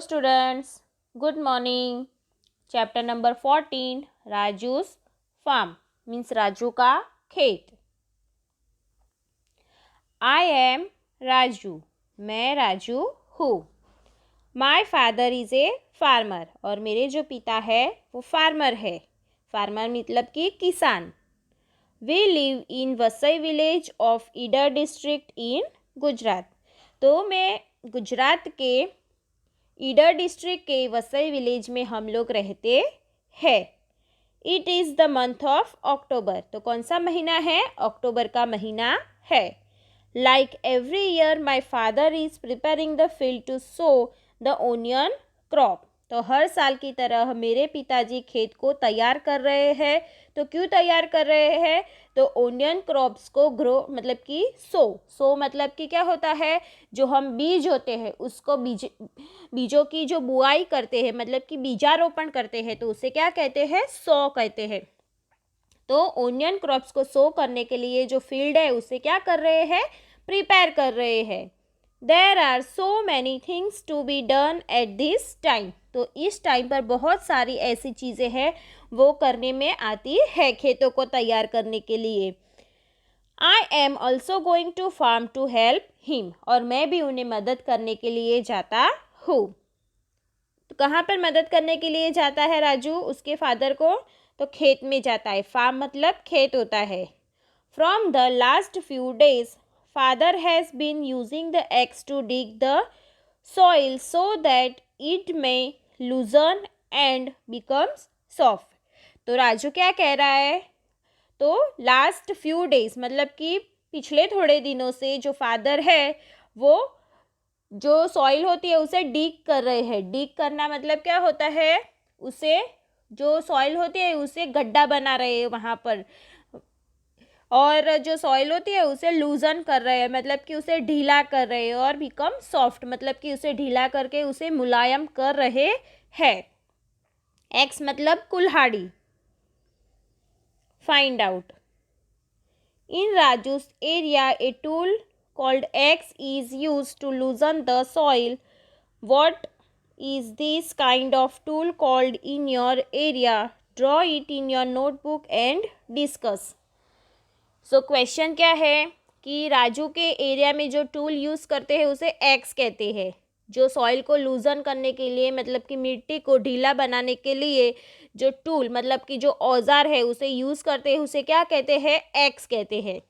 Students, good morning. Chapter number 14, Raju's farm means Raju का खेत. I am Raju. मैं राजू हूँ. My father is a farmer. और मेरे जो पिता है वो फार्मर है. फार्मर मतलब कि किसान. We live in Vasai village of Idar district in Gujarat. तो मैं गुजरात के ईडर डिस्ट्रिक्ट के वसई विलेज में हम लोग रहते हैं. It is the month of October. तो कौन सा महीना है? अक्टूबर का महीना है. Like every year my father is preparing the field to sow the onion crop. तो हर साल की तरह मेरे पिताजी खेत को तैयार कर रहे हैं. तो क्यों तैयार कर रहे हैं? तो ओनियन क्रॉप्स को ग्रो मतलब कि सो मतलब कि क्या होता है? जो हम बीज होते हैं उसको बीजों की जो बुआई करते हैं मतलब कि बीजारोपण करते हैं तो उसे क्या कहते हैं? सो कहते हैं. तो ओनियन क्रॉप्स को सो करने के लिए जो फील्ड है उसे क्या कर रहे हैं? प्रिपेयर कर रहे हैं. There are so many things to be done at this time. तो इस टाइम पर बहुत सारी ऐसी चीज़ें हैं वो करने में आती है खेतों को तैयार करने के लिए. I am also going to farm to help him. और मैं भी उन्हें मदद करने के लिए जाता हूँ. तो कहाँ पर मदद करने के लिए जाता है राजू उसके फादर को? तो खेत में जाता है. फार्म मतलब खेत होता है. From the last few days father has been using the axe to dig the soil so that it may loosen and becomes soft. तो राजू क्या कह रहा है? तो लास्ट फ्यू डेज मतलब कि पिछले थोड़े दिनों से जो फादर है वो जो सॉइल होती है उसे डीग कर रहे हैं. डीग करना मतलब क्या होता है? उसे जो सॉइल होती है उसे गड्ढा बना रहे हैं वहाँ पर. और जो सॉइल होती है उसे लूजन कर रहे हैं मतलब कि उसे ढीला कर रहे हैं. और बिकम सॉफ्ट मतलब कि उसे ढीला करके उसे मुलायम कर रहे हैं. एक्स मतलब कुल्हाड़ी. Find out. In Raju's area a tool called axe is use to loosen the soil. What is this kind of tool called in your area? Draw it in your notebook and discuss. So question क्या है कि राजू के area में जो tool use करते हैं उसे x कहते हैं. जो सॉइल को लूजन करने के लिए मतलब कि मिट्टी को ढीला बनाने के लिए जो टूल मतलब कि जो औजार है उसे यूज़ करते हैं उसे क्या कहते हैं? एक्स कहते हैं.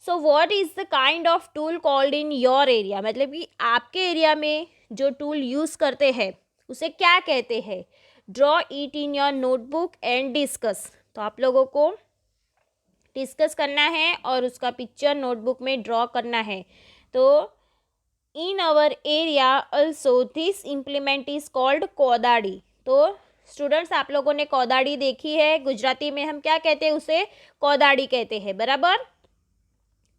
So what is the kind of tool called in your area? मतलब कि आपके एरिया में जो टूल यूज़ करते हैं उसे क्या कहते हैं? Draw it in your notebook and discuss. तो आप लोगों को डिस्कस करना है और उसका पिक्चर नोटबुक में ड्रॉ करना है. तो in our area also this implement is called kodari. तो स्टूडेंट्स आप लोगों ने कोदाड़ी देखी है. गुजराती में हम क्या कहते हैं? उसे कोदाड़ी कहते हैं. बराबर.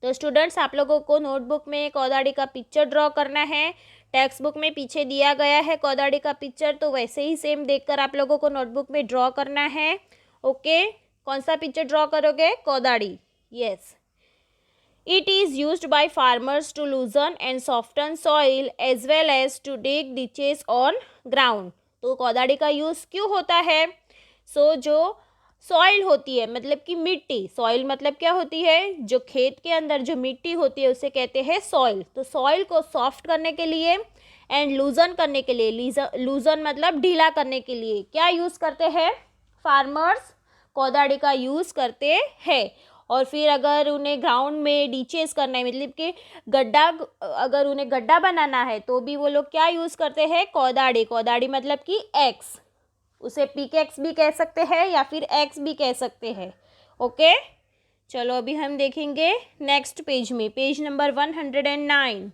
तो स्टूडेंट्स आप लोगों को नोटबुक में कोदाड़ी का पिक्चर ड्रॉ करना है. टेक्स्ट बुक में पीछे दिया गया है कोदाड़ी का पिक्चर. तो वैसे ही सेम देखकर आप लोगों को नोटबुक में ड्रॉ करना है. ओके. कौन सा पिक्चर ड्रॉ करोगे? Kodari. Yes. It is used by farmers to loosen and soften soil as well as to dig ditches on ground. तो कोदाड़ी का यूज़ क्यों होता है? जो सॉइल होती है मतलब कि मिट्टी. सॉइल मतलब क्या होती है? जो खेत के अंदर जो मिट्टी होती है उसे कहते हैं सॉइल. तो सॉइल को सॉफ्ट करने के लिए एंड लूजन करने के लिए, लूजन मतलब ढीला करने के लिए क्या यूज़ करते हैं? फार्मर्स कोदाड़ी का यूज़ करते हैं. और फिर अगर उन्हें ग्राउंड में डीचेस करना है मतलब कि गड्ढा, अगर उन्हें गड्ढा बनाना है तो भी वो लोग क्या यूज़ करते हैं? कोदाड़ी. कोदाड़ी मतलब कि एक्स. उसे पिकैक्स भी कह सकते हैं या फिर एक्स भी कह सकते हैं. ओके. चलो अभी हम देखेंगे नेक्स्ट पेज में. Page number 109.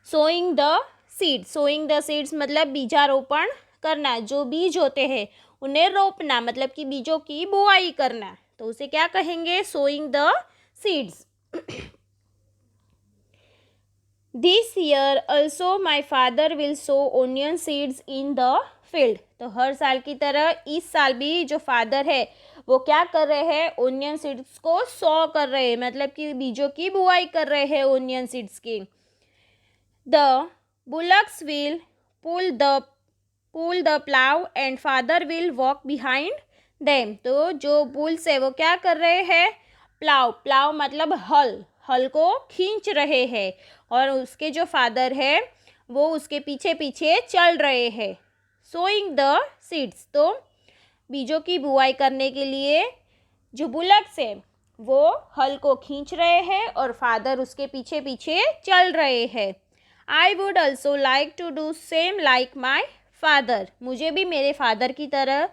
Sowing the seed. Sowing the seeds मतलब बीजारोपण करना. जो बीज होते हैं उन्हें रोपना मतलब कि बीजों की बुआई करना. तो उसे क्या कहेंगे? Sowing the seeds. This year also my father will sow onion seeds in the field. तो हर साल की तरह इस साल भी जो फादर है वो क्या कर रहे हैं? ओनियन सीड्स को सो कर रहे हैं मतलब कि बीजों की बुआई कर रहे हैं ओनियन सीड्स की. The bullocks will pull the plough and father will walk behind them. तो जो बुल्स है वो क्या कर रहे हैं, प्लाव मतलब हल को खींच रहे हैं और उसके जो फादर है वो उसके पीछे पीछे चल रहे हैं। सोइंग द सीड्स, तो बीजों की बुआई करने के लिए जो बुलक्स है वो हल को खींच रहे हैं और फादर उसके पीछे पीछे चल रहे हैं। I would also like to do same like my father, मुझे भी मेरे फादर की तरह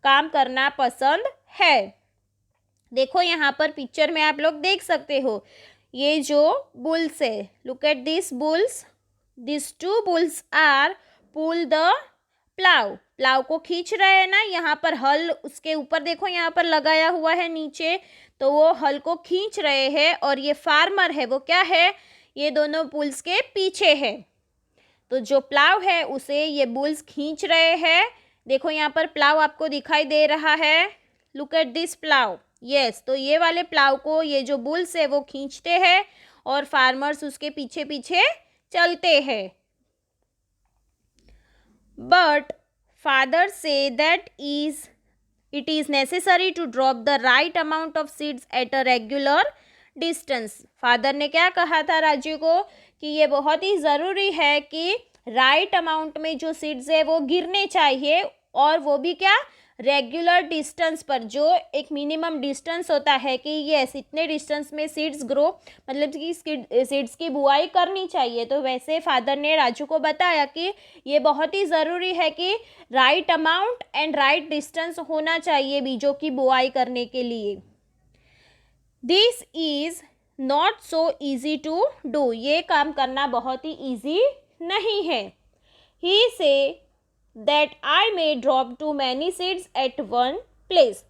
काम करना पसंद है। देखो यहाँ पर पिक्चर में आप लोग देख सकते हो, ये जो बुल्स है, look at this bulls, this two bulls are pull the plough को खींच रहे हैं ना। यहाँ पर हल उसके ऊपर देखो यहाँ पर लगाया हुआ है नीचे, तो वो हल को खींच रहे हैं और ये फार्मर है वो क्या है, ये दोनों बुल्स के पीछे है। तो जो प्लाव है उसे ये बुल्स खींच रहे हैं। देखो यहाँ पर प्लाव आपको दिखाई दे रहा है, look at this plough, yes. तो ये वाले प्लाव को ये जो बुल्स है वो खींचते हैं और फार्मर्स उसके पीछे पीछे चलते हैं। बट फादर से that it is necessary to drop the right amount of seeds at a regular distance. Father ने क्या कहा था राजू को कि ये बहुत ही ज़रूरी है कि राइट अमाउंट में जो सीड्स है वो गिरने चाहिए, और वो भी क्या, रेगुलर डिस्टेंस पर, जो एक मिनिमम डिस्टेंस होता है कि यस इतने डिस्टेंस में सीड्स ग्रो, मतलब कि सीड्स की बुआई करनी चाहिए। तो वैसे फादर ने राजू को बताया कि ये बहुत ही ज़रूरी है कि right amount and right distance होना चाहिए बीजों की बुआई करने के लिए। This is not so easy to do, ये काम करना बहुत ही ईजी नहीं है। ही से that I may drop too many seeds at one place.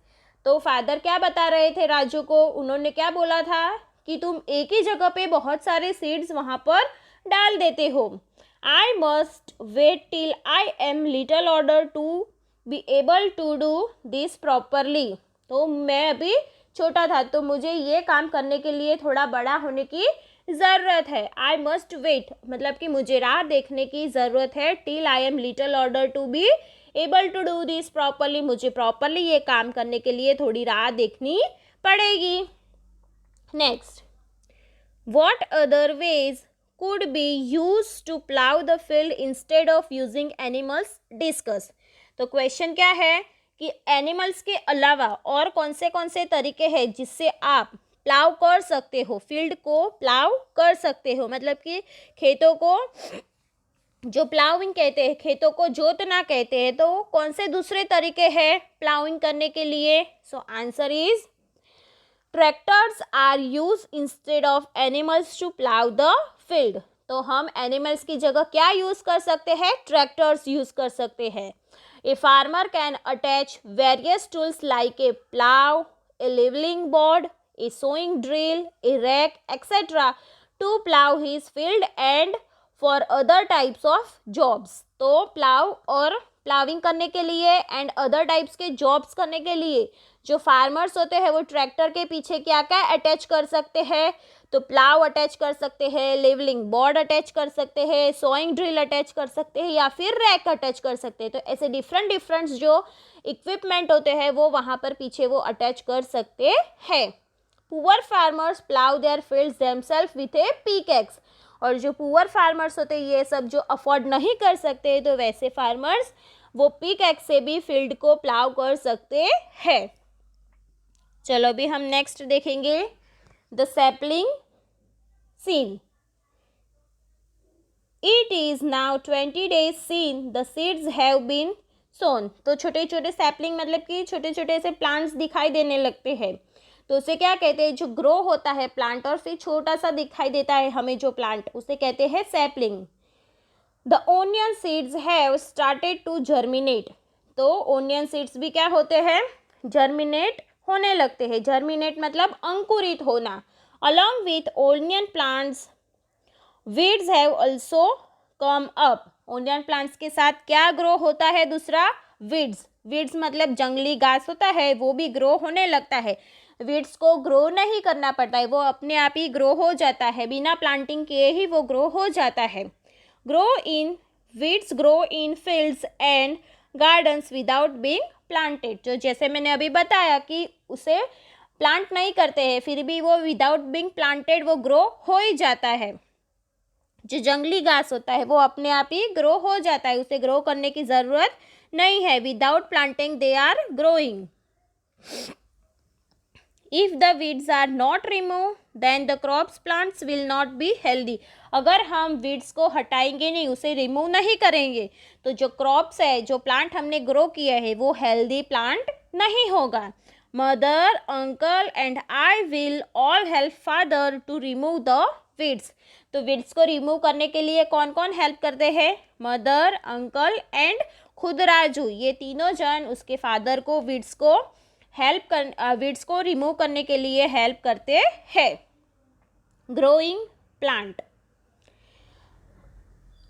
तो फादर क्या बता रहे थे राजू को, उन्होंने क्या बोला था कि तुम एक ही जगह पे बहुत सारे सीड्स वहाँ पर डाल देते हो। I must wait till I am little order to be able to do this properly. तो मैं अभी छोटा था तो मुझे ये काम करने के लिए थोड़ा बड़ा होने की ज़रूरत है। आई मस्ट वेट मतलब कि मुझे राह देखने की ज़रूरत है, till I am little order to be able to do this properly, मुझे प्रॉपरली ये काम करने के लिए थोड़ी राह देखनी पड़ेगी। Next, what other ways could be use to plough the field instead of using animals, discuss. तो क्वेश्चन क्या है कि एनिमल्स के अलावा और कौन से तरीके हैं जिससे आप प्लाव कर सकते हो, फील्ड को प्लाव कर सकते हो, मतलब कि खेतों को जो प्लाविंग कहते हैं, खेतों को जोतना कहते हैं। तो कौन से दूसरे तरीके हैं प्लाविंग करने के लिए? So answer is tractors are use instead of animals to plough the field. तो हम एनिमल्स की जगह क्या यूज कर सकते हैं? ट्रैक्टर्स यूज कर सकते हैं। A farmer can attach various tools like a plough, a levelling board, a sowing drill, a rake, etc. to plow his field and for other types of jobs. तो plough और ploughing करने के लिए and other types के jobs करने के लिए जो फार्मर्स होते हैं वो ट्रैक्टर के पीछे क्या क्या अटैच कर सकते हैं? तो प्लाव अटैच कर सकते हैं, लेवलिंग बोर्ड अटैच कर सकते हैं, सोइंग ड्रिल अटैच कर सकते हैं या फिर रैक अटैच कर सकते हैं। तो ऐसे डिफरेंट जो इक्विपमेंट होते हैं वो वहाँ पर पीछे वो अटैच कर सकते हैं। Poor farmers plough their fields themself with a pickaxe. और जो पुअर फार्मर्स होते हैं ये सब जो अफोर्ड नहीं कर सकते तो वैसे फार्मर्स वो पिकैक्स से भी फील्ड को प्लाव कर सकते हैं। चलो अभी हम नेक्स्ट देखेंगे the sapling scene. It is now 20 days seen the seeds have been sown. तो छोटे छोटे सैपलिंग मतलब कि छोटे छोटे से प्लांट्स दिखाई देने लगते हैं, तो उसे क्या कहते हैं? जो ग्रो होता है प्लांट और फिर छोटा सा दिखाई देता है हमें जो प्लांट, उसे कहते हैं sapling. The onion seeds have started to germinate. तो ओनियन सीड्स भी क्या होते हैं? जर्मिनेट होने लगते हैं। जर्मिनेट मतलब अंकुरित होना। Along with onion plants weeds have also come up. Onion plants के साथ क्या ग्रो होता है? दूसरा वीड्स मतलब जंगली घास होता है वो भी ग्रो होने लगता है। वीड्स को ग्रो नहीं करना पड़ता है, वो अपने आप ही ग्रो हो जाता है, बिना प्लांटिंग किए ही वो ग्रो हो जाता है। Grow in weeds grow in fields and gardens without being planted. जो जैसे मैंने अभी बताया कि उसे प्लांट नहीं करते हैं, फिर भी वो विदाउट बीइंग प्लांटेड वो ग्रो हो ही जाता है। जो जंगली घास होता है वो अपने आप ही ग्रो हो जाता है, उसे ग्रो करने की ज़रूरत नहीं है। Without planting they are growing. If the weeds are not removed, then the crops plants will not be healthy. अगर हम weeds को हटाएंगे नहीं, उसे रिमूव नहीं करेंगे, तो जो क्रॉप्स है, जो प्लांट हमने ग्रो किया है, वो हेल्दी प्लांट नहीं होगा। Mother, uncle and I will all help father to remove the weeds. तो weeds को रिमूव करने के लिए कौन कौन हेल्प करते हैं? मदर, अंकल एंड खुद राजू, ये तीनों जन उसके फादर को weeds को रिमूव करने के लिए हेल्प करते हैं। Growing plant.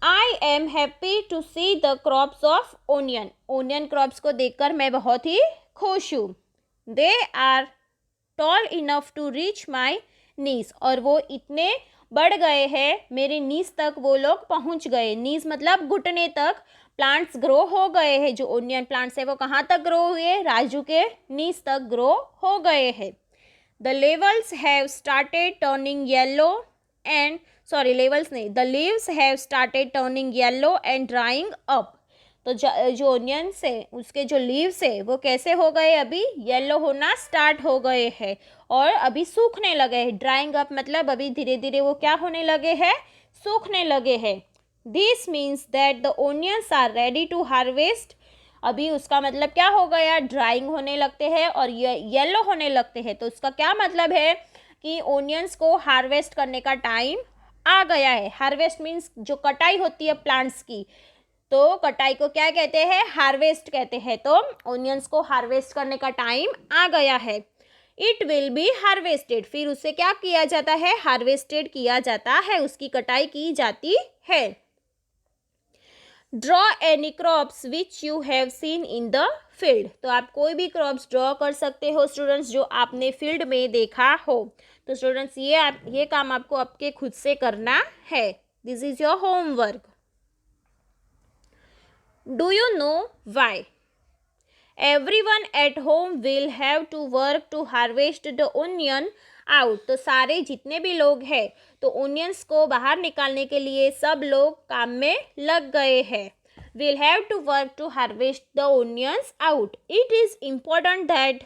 I am happy to see the crops of onion. Onion crops को देखकर मैं बहुत ही खुश हूँ। They are tall enough to reach my knees, और वो इतने बढ़ गए हैं, मेरे नीज तक वो लोग पहुँच गए। नीज मतलब घुटने तक प्लांट्स ग्रो हो गए हैं। जो ओनियन प्लांट्स है वो कहाँ तक ग्रो हुए? राजू के नीज तक ग्रो हो गए हैं। The levels have started turning yellow and levels नहीं, the leaves have started turning yellow and drying up. तो जो ओनियंस है उसके जो लीव्स है वो कैसे हो गए? अभी येलो होना स्टार्ट हो गए हैं और अभी सूखने लगे हैं। ड्राइंग अप मतलब अभी धीरे धीरे वो क्या होने लगे हैं? सूखने लगे हैं। This means that the onions are ready to harvest. अभी उसका मतलब क्या हो गया? ड्राइंग होने लगते हैं और येलो होने लगते हैं। तो उसका क्या मतलब है कि ओनियंस को हार्वेस्ट करने का टाइम आ गया है। हार्वेस्ट मीन्स जो कटाई होती है प्लांट्स की, तो कटाई को क्या कहते हैं? हार्वेस्ट कहते हैं। तो ओनियंस को हार्वेस्ट करने का टाइम आ गया है। इट विल बी हार्वेस्टेड, फिर उसे क्या किया जाता है? हार्वेस्टेड किया जाता है, उसकी कटाई की जाती है। Draw any crops which you have seen in the field. तो आप कोई भी क्रॉप्स ड्रॉ कर सकते हो स्टूडेंट्स जो आपने फील्ड में देखा हो। तो स्टूडेंट्स ये काम आपको आपके खुद से करना है। This is your homework. Do you know why? Everyone at home will have to work to harvest the onion out. तो सारे जितने भी लोग हैं तो ओनियंस को बाहर निकालने के लिए सब लोग काम में लग गए हैं। Will have to work to harvest the onions out. It is important that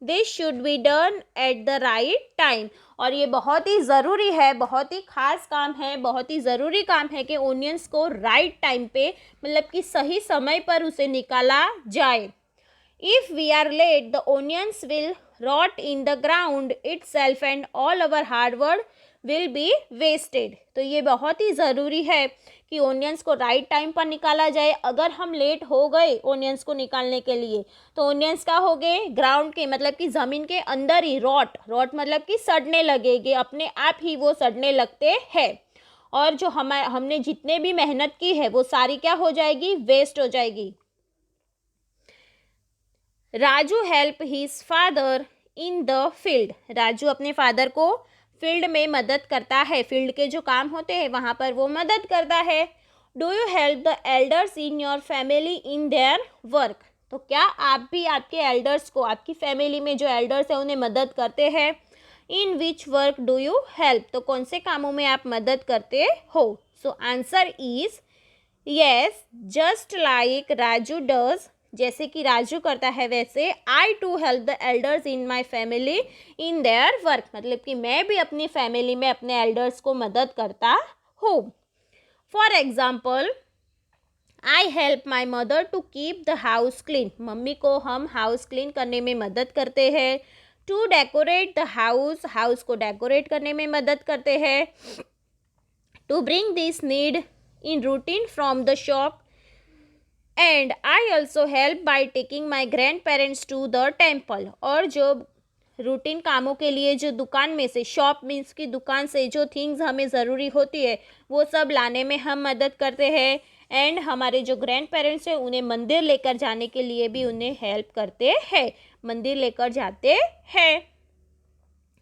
this should be done at the right time. और ये बहुत ही ज़रूरी है, बहुत ही खास काम है, बहुत ही ज़रूरी काम है कि ओनियंस को राइट टाइम पे मतलब कि सही समय पर उसे निकाला जाए। If we are late, the onions will rot in the ground itself and all our hard work will be wasted. तो ये बहुत ही ज़रूरी है कि ओनियंस को राइट टाइम पर निकाला जाए। अगर हम लेट हो गए ओनियंस को निकालने के लिए तो ओनियंस क्या हो गए? ग्राउंड के मतलब कि ज़मीन के अंदर ही रॉट मतलब कि सड़ने लगेंगे, अपने आप ही वो सड़ने लगते हैं। और जो हमने जितने भी मेहनत की है वो सारी क्या हो जाएगी? वेस्ट हो जाएगी। Raju help his father in the field. Raju अपने फादर को फील्ड में मदद करता है। फील्ड के जो काम होते हैं वहाँ पर वो मदद करता है। Do you help the elders in your family in their work? तो क्या आप भी आपके एल्डर्स को, आपकी फैमिली में जो एल्डर्स हैं उन्हें मदद करते हैं? In which work do you help? तो कौन से कामों में आप मदद करते हो? So answer is yes, just like Raju does, जैसे कि राजू करता है वैसे I too help the elders in my family in their work, मतलब कि मैं भी अपनी फैमिली में अपने एल्डर्स को मदद करता हूँ। For example, I help my mother to keep the house clean. Mummy को हम हाउस क्लीन करने में मदद करते हैं। टू डेकोरेट द हाउस को डेकोरेट करने में मदद करते हैं। To bring this need in routine from the shop and I also help by taking my grandparents to the temple. और जो रूटीन कामों के लिए जो दुकान में से, शॉप मीन्स की दुकान से जो थिंग्स हमें ज़रूरी होती है वो सब लाने में हम मदद करते हैं। एंड हमारे जो ग्रैंड पेरेंट्स हैं उन्हें मंदिर लेकर जाने के लिए भी उन्हें हेल्प करते हैं, मंदिर लेकर जाते हैं।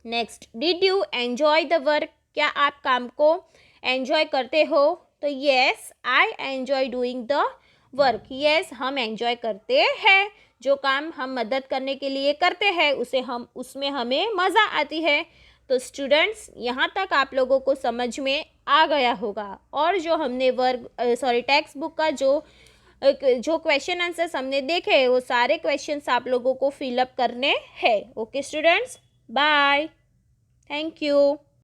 Next, did you enjoy the work? क्या आप काम को एन्जॉय करते हो? तो yes I enjoy doing the work, yes हम एन्जॉय करते हैं, जो काम हम मदद करने के लिए करते हैं उसमें हमें मज़ा आती है। तो स्टूडेंट्स, यहाँ तक आप लोगों को समझ में आ गया होगा, और जो हमने टेक्स्ट बुक का जो क्वेश्चन आंसर्स हमने देखे वो सारे क्वेश्चंस आप लोगों को फिलअप करने हैं। Okay students, bye, thank you.